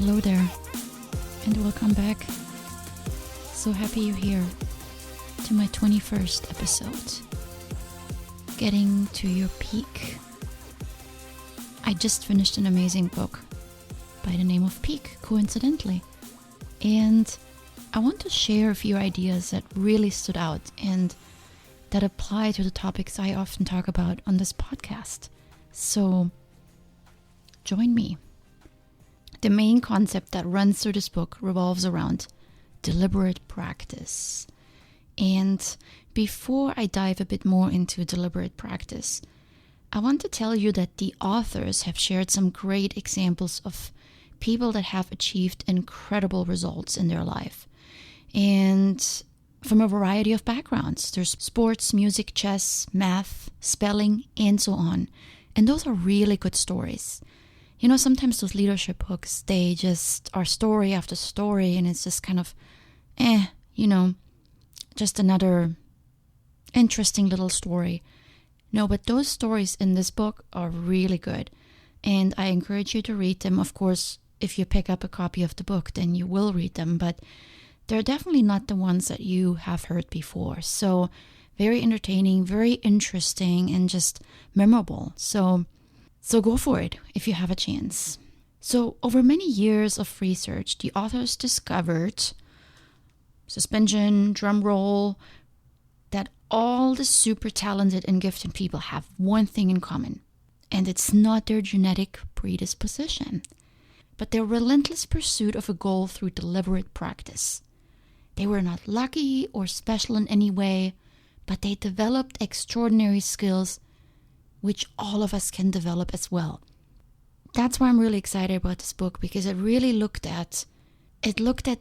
Hello there, and welcome back. So happy you're here to my 21st episode. Getting to your peak. I just finished an amazing book by the name of Peak, coincidentally. And I want to share a few ideas that really stood out and that apply to the topics I often talk about on this podcast. So join me. The main concept that runs through this book revolves around deliberate practice. And before I dive a bit more into deliberate practice, I want to tell you that the authors have shared some great examples of people that have achieved incredible results in their life. And from a variety of backgrounds. There's sports, music, chess, math, spelling, and so on. And those are really good stories. You know, sometimes those leadership books, they just are story after story, and it's just kind of, just another interesting little story. No, but those stories in this book are really good, and I encourage you to read them. Of course, if you pick up a copy of the book, then you will read them, but they're definitely not the ones that you have heard before. So very entertaining, very interesting, and just memorable. So go for it if you have a chance. So over many years of research, the authors discovered, suspension, drum roll, that all the super talented and gifted people have one thing in common. And it's not their genetic predisposition, but their relentless pursuit of a goal through deliberate practice. They were not lucky or special in any way, but they developed extraordinary skills which all of us can develop as well. That's why I'm really excited about this book, because it really looked at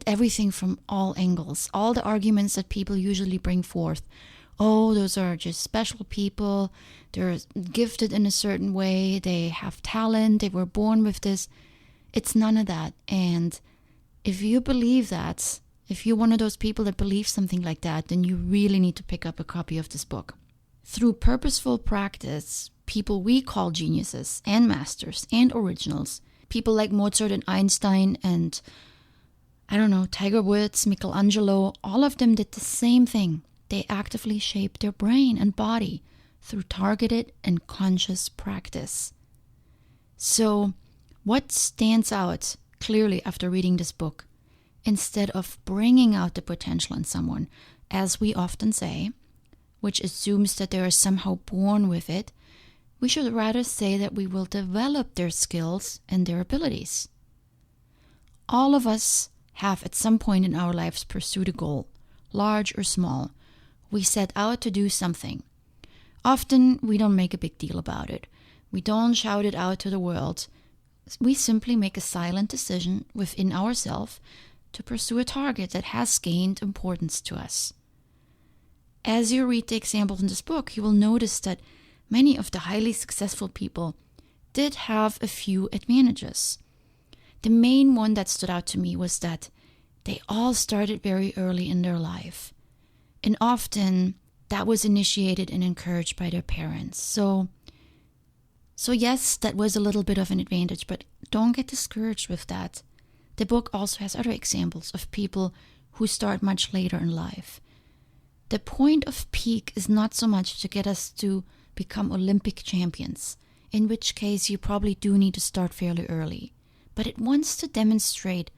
everything from all angles, all the arguments that people usually bring forth. Oh, those are just special people, they're gifted in a certain way, they have talent, they were born with this. It's none of that. And if you believe that, if you're one of those people that believe something like that, then you really need to pick up a copy of this book. Through purposeful practice, people we call geniuses and masters and originals, people like Mozart and Einstein and, Tiger Woods, Michelangelo, all of them did the same thing. They actively shaped their brain and body through targeted and conscious practice. So, what stands out clearly after reading this book? Instead of bringing out the potential in someone, as we often say, which assumes that they are somehow born with it, we should rather say that we will develop their skills and their abilities. All of us have at some point in our lives pursued a goal, large or small. We set out to do something. Often we don't make a big deal about it. We don't shout it out to the world. We simply make a silent decision within ourselves to pursue a target that has gained importance to us. As you read the examples in this book, you will notice that many of the highly successful people did have a few advantages. The main one that stood out to me was that they all started very early in their life. And often that was initiated and encouraged by their parents. So yes, that was a little bit of an advantage, but don't get discouraged with that. The book also has other examples of people who start much later in life. The point of Peak is not so much to get us to become Olympic champions, in which case you probably do need to start fairly early. But it wants to demonstrate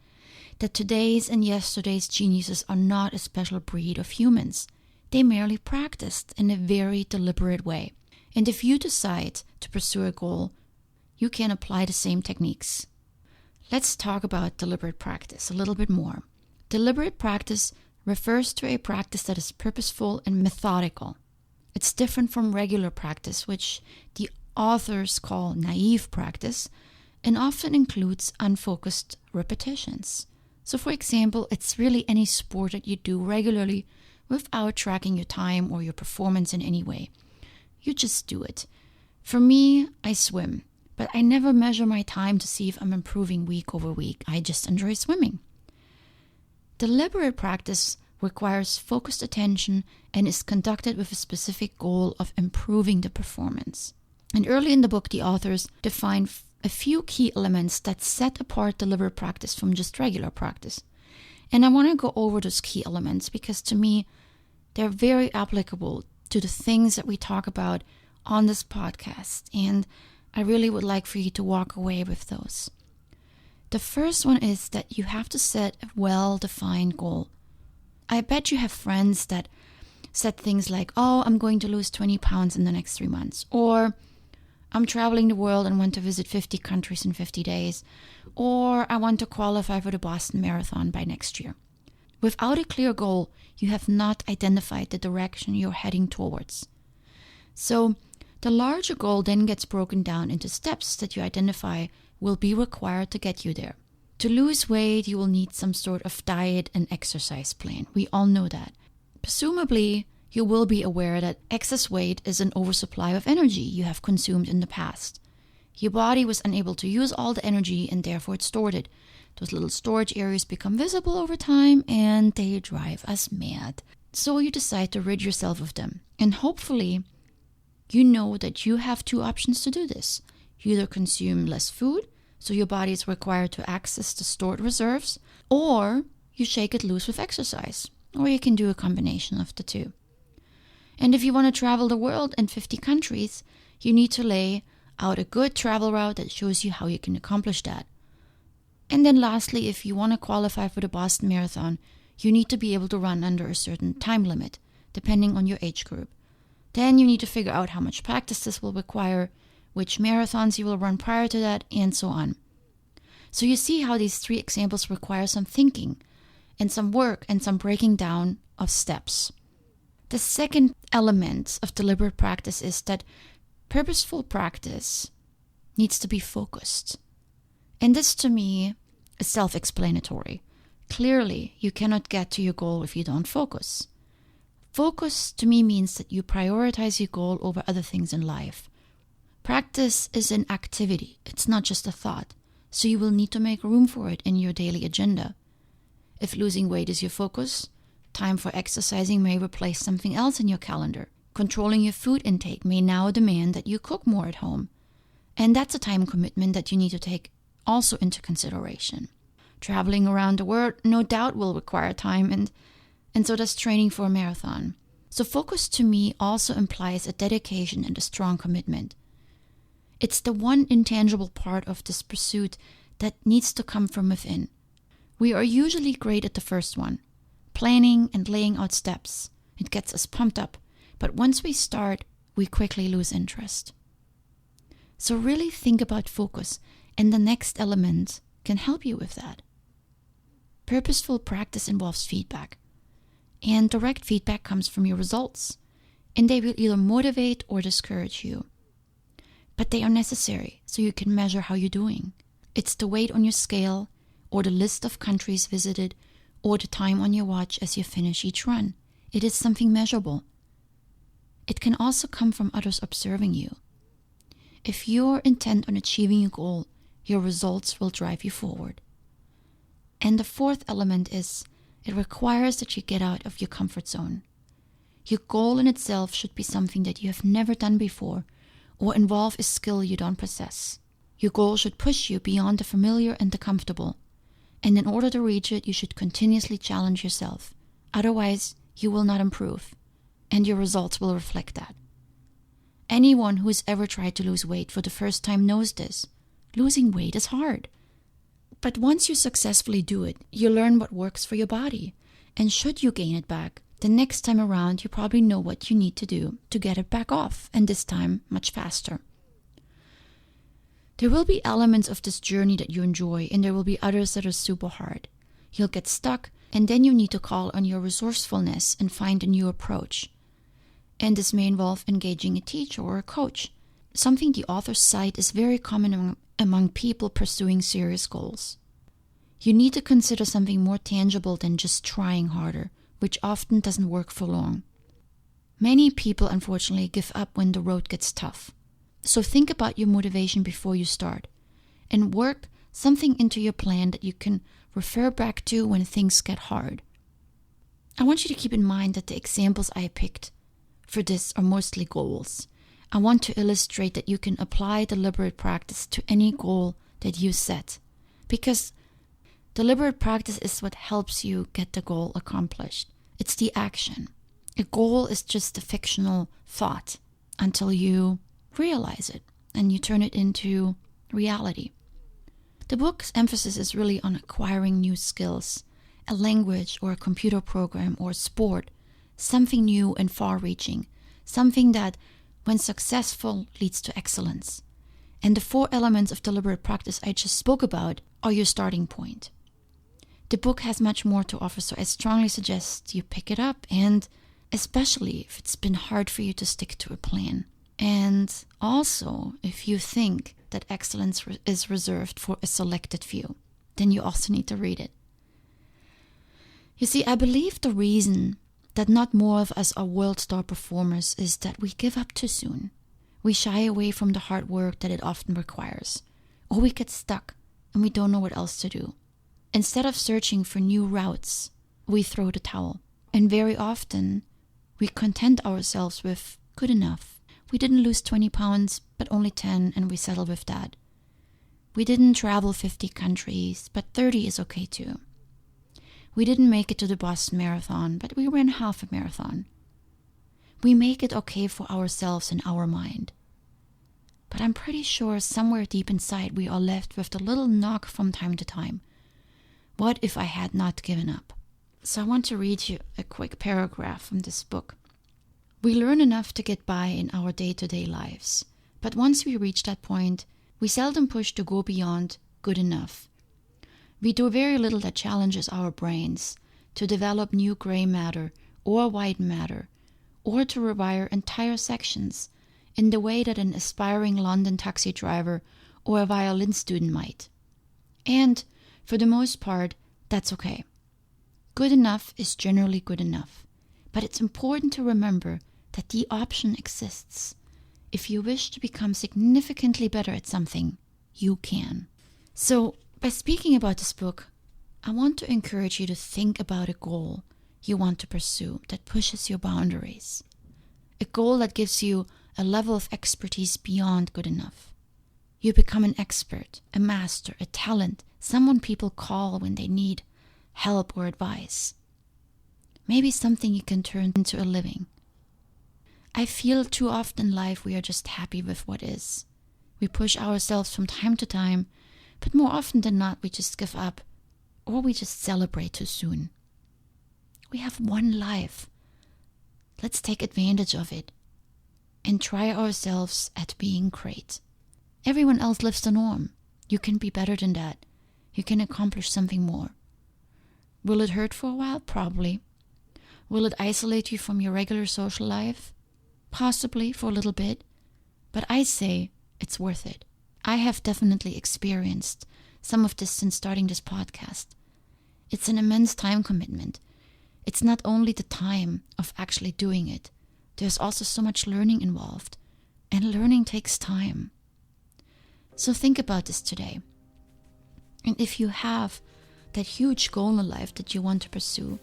that today's and yesterday's geniuses are not a special breed of humans. They merely practiced in a very deliberate way. And if you decide to pursue a goal, you can apply the same techniques. Let's talk about deliberate practice a little bit more. Deliberate practice refers to a practice that is purposeful and methodical. It's different from regular practice, which the authors call naive practice, and often includes unfocused repetitions. So for example, it's really any sport that you do regularly without tracking your time or your performance in any way. You just do it. For me, I swim, but I never measure my time to see if I'm improving week over week. I just enjoy swimming. Deliberate practice requires focused attention and is conducted with a specific goal of improving the performance. And early in the book, the authors define a few key elements that set apart deliberate practice from just regular practice. And I want to go over those key elements because to me, they're very applicable to the things that we talk about on this podcast. And I really would like for you to walk away with those. The first one is that you have to set a well-defined goal. I bet you have friends that set things like, oh, I'm going to lose 20 pounds in the next 3 months. Or I'm traveling the world and want to visit 50 countries in 50 days. Or I want to qualify for the Boston Marathon by next year. Without a clear goal, you have not identified the direction you're heading towards. So the larger goal then gets broken down into steps that you identify will be required to get you there. To lose weight, you will need some sort of diet and exercise plan. We all know that. Presumably, you will be aware that excess weight is an oversupply of energy you have consumed in the past. Your body was unable to use all the energy and therefore it stored it. Those little storage areas become visible over time and they drive us mad. So you decide to rid yourself of them. And hopefully, you know that you have two options to do this. You either consume less food, so your body is required to access the stored reserves, or you shake it loose with exercise. Or you can do a combination of the two. And if you want to travel the world in 50 countries, you need to lay out a good travel route that shows you how you can accomplish that. And then lastly, if you want to qualify for the Boston Marathon, you need to be able to run under a certain time limit, depending on your age group. Then you need to figure out how much practice this will require, which marathons you will run prior to that, and so on. So you see how these three examples require some thinking and some work and some breaking down of steps. The second element of deliberate practice is that purposeful practice needs to be focused. And this to me is self-explanatory. Clearly, you cannot get to your goal if you don't focus. Focus to me means that you prioritize your goal over other things in life. Practice is an activity. It's not just a thought. So you will need to make room for it in your daily agenda. If losing weight is your focus, time for exercising may replace something else in your calendar. Controlling your food intake may now demand that you cook more at home. And that's a time commitment that you need to take also into consideration. Traveling around the world no doubt will require time, and so does training for a marathon. So focus to me also implies a dedication and a strong commitment. It's the one intangible part of this pursuit that needs to come from within. We are usually great at the first one, planning and laying out steps. It gets us pumped up, but once we start, we quickly lose interest. So really think about focus, and the next element can help you with that. Purposeful practice involves feedback, and direct feedback comes from your results, and they will either motivate or discourage you. But they are necessary so you can measure how you're doing. It's the weight on your scale, or the list of countries visited, or the time on your watch as you finish each run. It is something measurable. It can also come from others observing you. If you're intent on achieving your goal, your results will drive you forward. And the fourth element is, it requires that you get out of your comfort zone. Your goal in itself should be something that you have never done before, or involve a skill you don't possess. Your goal should push you beyond the familiar and the comfortable. And in order to reach it, you should continuously challenge yourself. Otherwise, you will not improve, and your results will reflect that. Anyone who has ever tried to lose weight for the first time knows this. Losing weight is hard. But once you successfully do it, you learn what works for your body. And should you gain it back, the next time around you probably know what you need to do to get it back off, and this time much faster. There will be elements of this journey that you enjoy, and there will be others that are super hard. You'll get stuck, and then you need to call on your resourcefulness and find a new approach. And this may involve engaging a teacher or a coach. Something the authors cite is very common among people pursuing serious goals. You need to consider something more tangible than just trying harder, which often doesn't work for long. Many people unfortunately give up when the road gets tough. So think about your motivation before you start, and work something into your plan that you can refer back to when things get hard. I want you to keep in mind that the examples I picked for this are mostly goals. I want to illustrate that you can apply deliberate practice to any goal that you set, because deliberate practice is what helps you get the goal accomplished. It's the action. A goal is just a fictional thought until you realize it and you turn it into reality. The book's emphasis is really on acquiring new skills, a language or a computer program or a sport, something new and far-reaching, something that, when successful, leads to excellence. And the 4 elements of deliberate practice I just spoke about are your starting point. The book has much more to offer, so I strongly suggest you pick it up, and especially if it's been hard for you to stick to a plan. And also, if you think that excellence is reserved for a selected few, then you also need to read it. You see, I believe the reason that not more of us are world star performers is that we give up too soon. We shy away from the hard work that it often requires, or we get stuck and we don't know what else to do. Instead of searching for new routes, we throw the towel. And very often, we content ourselves with good enough. We didn't lose 20 pounds, but only 10, and we settle with that. We didn't travel 50 countries, but 30 is okay too. We didn't make it to the Boston Marathon, but we ran half a marathon. We make it okay for ourselves in our mind. But I'm pretty sure somewhere deep inside we are left with the little knock from time to time. What if I had not given up? So I want to read you a quick paragraph from this book. We learn enough to get by in our day-to-day lives, but once we reach that point, we seldom push to go beyond good enough. We do very little that challenges our brains to develop new gray matter or white matter, or to rewire entire sections in the way that an aspiring London taxi driver or a violin student might. And, for the most part, that's okay. Good enough is generally good enough, but it's important to remember that the option exists. If you wish to become significantly better at something, you can. So, by speaking about this book, I want to encourage you to think about a goal you want to pursue that pushes your boundaries. A goal that gives you a level of expertise beyond good enough. You become an expert, a master, a talent, someone people call when they need help or advice. Maybe something you can turn into a living. I feel too often in life we are just happy with what is. We push ourselves from time to time, but more often than not we just give up, or we just celebrate too soon. We have one life. Let's take advantage of it and try ourselves at being great. Everyone else lives the norm. You can be better than that. You can accomplish something more. Will it hurt for a while? Probably. Will it isolate you from your regular social life? Possibly for a little bit, but I say it's worth it. I have definitely experienced some of this since starting this podcast. It's an immense time commitment. It's not only the time of actually doing it. There's also so much learning involved, and learning takes time. So think about this today. And if you have that huge goal in life that you want to pursue,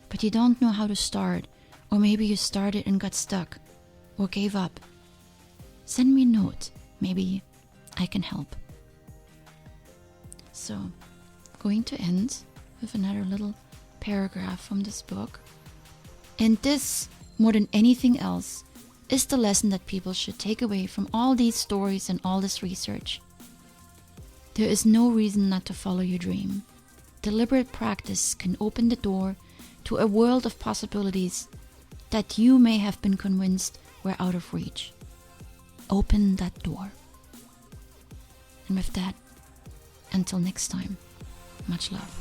but you don't know how to start, or maybe you started and got stuck, or gave up, send me a note. Maybe I can help. So, going to end with another little paragraph from this book. And this, more than anything else, is the lesson that people should take away from all these stories and all this research. There is no reason not to follow your dream. Deliberate practice can open the door to a world of possibilities that you may have been convinced were out of reach. Open that door. And with that, until next time, much love.